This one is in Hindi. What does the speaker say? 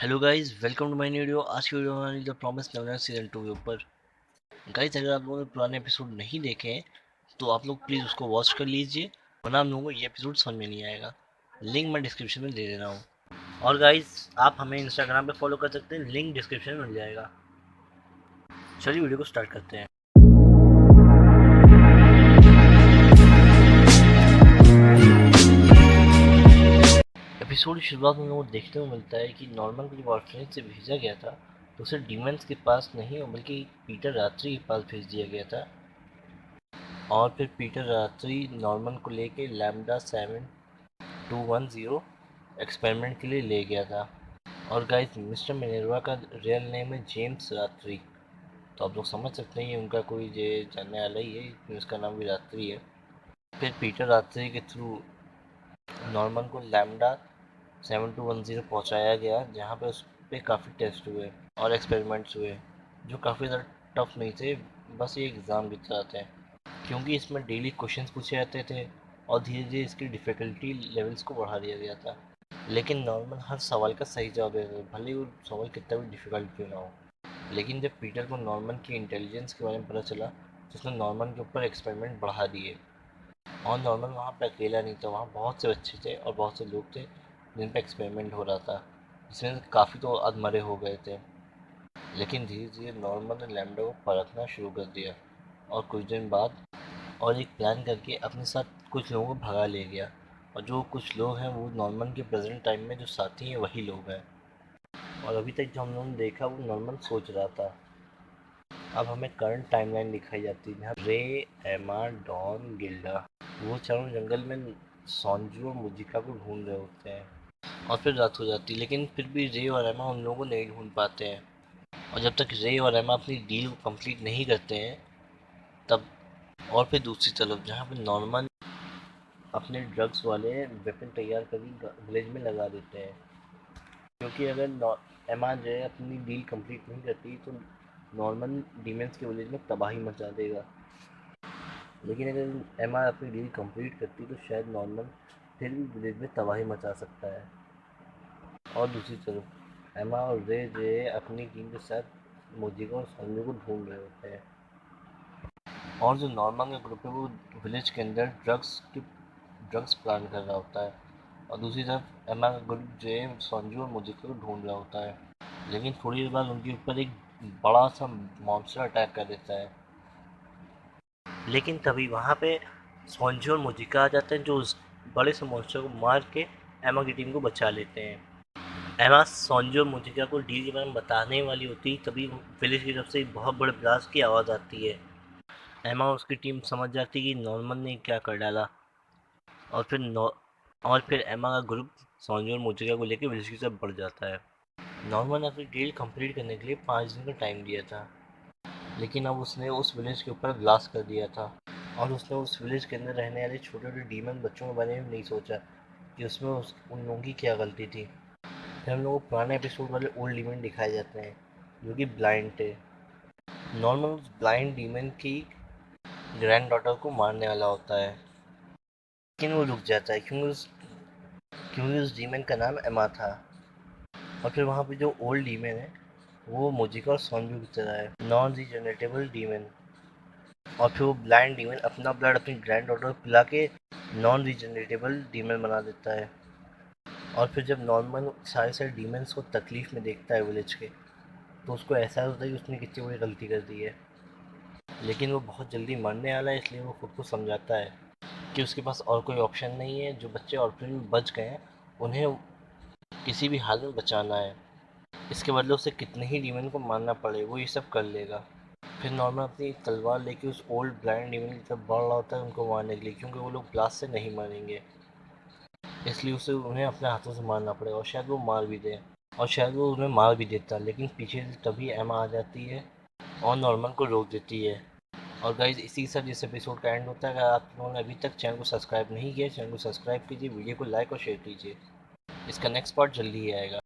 Hello guys, welcome to my new video. आज की वीडियो हमारी द प्रॉमिस नेवरलैंड सीजन 2 के ऊपर। गाइस, अगर आप लोगों ने पुराने एपिसोड नहीं देखे हैं तो आप लोग प्लीज़ उसको वॉच कर लीजिए, वरना आप लोगों को ये एपिसोड समझ में नहीं आएगा। लिंक मैं डिस्क्रिप्शन में दे दे रहा हूँ। और गाइस, आप हमें इंस्टाग्राम पे फॉलो कर सकते हैं, लिंक डिस्क्रिप्शन में मिल जाएगा। चलिए वीडियो को स्टार्ट करते हैं। एपिसोड की शुरुआत में हम लोगों को देखने को मिलता है कि नॉर्मन को जब ऑर्फनेज से भेजा गया था तो उसे डीमंस के पास नहीं बल्कि पीटर रात्रि के पास भेज दिया गया था। और फिर पीटर रात्रि नॉर्मन को लेके लैम्डा 7210 एक्सपेरिमेंट के लिए ले गया था। और गाइस, मिस्टर मिनर्वा का रियल नेम है जेम्स रात्रि, तो आप लोग समझ सकते हैं उनका कोई ये जानने वाला ही है, उसका नाम भी रात्रि है। फिर पीटर रात्रि के थ्रू नॉर्मन को लैम्डा 7210 पहुंचाया गया, जहां पे उस पर काफ़ी टेस्ट हुए और एक्सपेरिमेंट्स हुए जो काफ़ी ज़्यादा टफ नहीं थे, बस ये एग्ज़ाम की तरह थे, क्योंकि इसमें डेली क्वेश्चंस पूछे जाते थे और धीरे धीरे इसकी डिफ़िकल्टी लेवल्स को बढ़ा दिया गया था। लेकिन नॉर्मन हर सवाल का सही जवाब देता था, भले ही वो सवाल कितना भी डिफ़िकल्ट क्यों ना हो। लेकिन जब पीटर को नॉर्मन की इंटेलिजेंस के बारे में पता चला तो उसने नॉर्मन के ऊपर एक्सपेरिमेंट बढ़ा दिए। और नॉर्मन वहाँ पे अकेला नहीं था, वहाँ बहुत से बच्चे थे और बहुत से लोग थे जिन पे एक्सपेरिमेंट हो रहा था, जिसमें काफ़ी तो अधमरे हो गए थे। लेकिन धीरे धीरे नॉर्मन ने लैम्डा को परखना शुरू कर दिया और कुछ दिन बाद और एक प्लान करके अपने साथ कुछ लोगों को भगा ले गया। और जो कुछ लोग हैं वो नॉर्मन के प्रेजेंट टाइम में जो साथी हैं वही लोग हैं। और अभी तक जो हम लोगों ने देखा वो नॉर्मन सोच रहा था। अब हमें करंट टाइमलाइन दिखाई जाती है, जहाँ रे, एमा, डॉन, गिल्डा वो चारों जंगल में सॉन्जू और मुजिका को ढूंढ रहे होते हैं। और फिर रात हो जाती है, लेकिन फिर भी रे और एमा उन लोगों को नहीं ढूंढ पाते हैं। और जब तक रे और एमा अपनी डील को कंप्लीट नहीं करते हैं तब। और फिर दूसरी तरफ जहाँ पे नॉर्मन अपने ड्रग्स वाले वेपन तैयार कर विलेज में लगा देते हैं, क्योंकि अगर एमा जो है अपनी डील कंप्लीट नहीं करती तो नॉर्मन डीमेंस के विलेज में तबाही मचा देगा। लेकिन अगर एमा अपनी डील कंप्लीट करती तो शायद नॉर्मन फिर भी विलेज में तबाही मचा सकता है। और दूसरी तरफ एमा और रे जो है अपनी टीम के साथ मोजिका और संजू को ढूंढ रहे होते हैं। और जो नॉर्मन का ग्रुप है वो विलेज के अंदर ड्रग्स प्लान कर रहा होता है। और दूसरी तरफ एमा का ग्रुप जो है संजू और मोजिका को ढूंढ रहा होता है। लेकिन थोड़ी देर बाद उनके ऊपर एक बड़ा सा मॉन्स्टर अटैक कर देता है। लेकिन तभी वहाँ पे संजू और मोजिका आ जाते हैं, जो उस बड़े से मॉन्स्टर को मार के एमा की टीम को बचा लेते हैं। एमा संजू और मोजिका को डील के बारे में बताने वाली होती, तभी विलेज की तरफ से एक बहुत बड़े ब्लास्ट की आवाज़ आती है। एमा और उसकी टीम समझ जाती है कि नॉर्मन ने क्या कर डाला। और फिर एमा का ग्रुप संजू और मोजिका को लेकर विलेज की तरफ बढ़ जाता है। नॉर्मन ने अपनी डील कंप्लीट करने के लिए 5 दिन का टाइम दिया था, लेकिन अब उसने उस विलेज के ऊपर ब्लास्ट कर दिया था। और उसने उस विलेज के अंदर रहने वाले छोटे छोटे डीमन बच्चों के बारे में नहीं सोचा कि उसमें उन लोगों की क्या गलती थी। फिर हम लोग को पुराने एपिसोड वाले ओल्ड डीमन दिखाए जाते हैं जो कि ब्लाइंड थे। नॉर्मल उस ब्लाइंड डीमन की ग्रैंड डॉटर को मारने वाला होता है, लेकिन वो रुक जाता है क्योंकि उस डीमन का नाम एमा था। और फिर वहाँ पे जो ओल्ड डीमन है वो मोजिका और सोनजू की तरह है, नॉन रीजनरेटेबल डीमन। और फिर वो ब्लाइंड डीमन अपना ब्लड अपनी ग्रैंड डॉटर को पिला के नॉन रीजनरेटेबल डीमन बना देता है। और फिर जब नॉर्मन सारे सारे डीमंस को तकलीफ में देखता है विलेज के, तो उसको एहसास होता है कि उसने कितनी बड़ी गलती कर दी है। लेकिन वो बहुत जल्दी मरने वाला है, इसलिए वो खुद को समझाता है कि उसके पास और कोई ऑप्शन नहीं है। जो बच्चे ऑर्फन में बच गए हैं उन्हें किसी भी हाल में बचाना है, इसके बदले उसे कितने ही डीमन को मारना पड़े वो ये सब कर लेगा। फिर नॉर्मन अपनी तलवार लेके उस ओल्ड ब्लाइंड डीमन की तरफ बढ़ रहा होता है उनको मारने के लिए, क्योंकि वो लोग ब्लास्ट से नहीं मरेंगे, इसलिए उसे उन्हें अपने हाथों से मारना पड़ेगा। और शायद वो मार भी दे, और शायद वो उन्हें मार भी देता, लेकिन पीछे से तभी एमा आ जाती है और नॉर्मन को रोक देती है। और गाइज, इसी के साथ इस एपिसोड का एंड होता है। अगर आप लोगों ने अभी तक चैनल को सब्सक्राइब नहीं किया, चैनल को सब्सक्राइब कीजिए, वीडियो को लाइक और शेयर कीजिए। इसका नेक्स्ट पार्ट जल्दी ही आएगा।